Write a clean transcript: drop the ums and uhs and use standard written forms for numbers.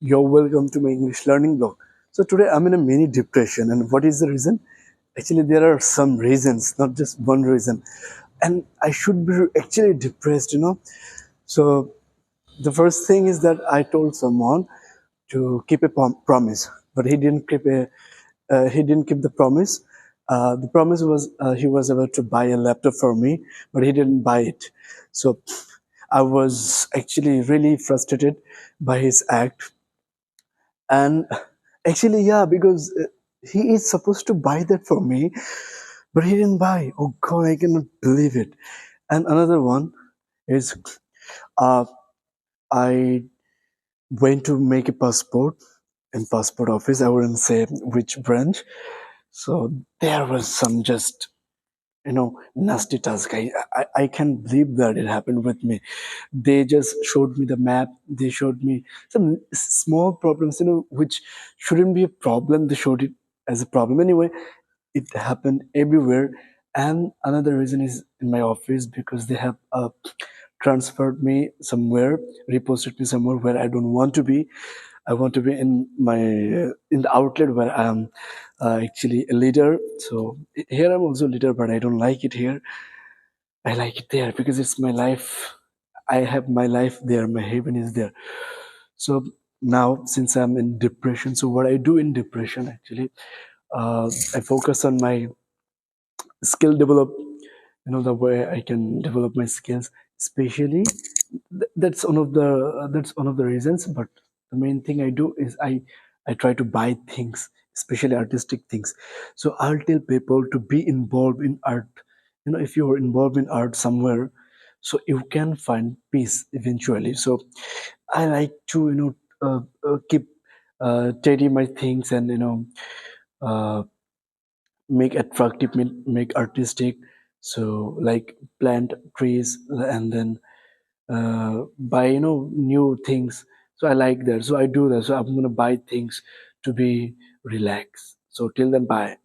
You're welcome to my English learning blog. So today I'm in a mini depression, and what is the reason? Actually, there are some reasons, not just one reason. And I should be actually depressed. So the first thing is that I told someone to keep a promise, but he didn't keep the promise. The promise was he was about to buy a laptop for me, but he didn't buy it. So I was actually really frustrated by his act. And actually, yeah, because he is supposed to buy that for me, but he didn't buy. Oh God, I cannot believe it. And another one is uh, I went to make a passport in passport office. I wouldn't say which branch. So there was some just nasty task. I can't believe that it happened with me. They just showed me the map. They showed me some small problems, which shouldn't be a problem. They showed it as a problem anyway. It happened everywhere. And another reason is in my office, because they have transferred me somewhere, reposted me somewhere where I don't want to be. I want to be in my in the outlet where I am actually a leader. So here I'm also a leader, but I don't like it here. I like it there because it's my life. I have my life there. My haven is there. So now, since I'm in depression, so what I do in depression actually, I focus on my skill develop. The way I can develop my skills, especially that's one of the reasons. But the main thing I do is I try to buy things, especially artistic things. So I'll tell people to be involved in art. If you're involved in art somewhere, so you can find peace eventually. So I like to keep tidy my things, and uh, make attractive, make artistic. So like plant trees, and then buy new things. So I like that, so I do that. So I'm gonna buy things to be relaxed. So till then, bye.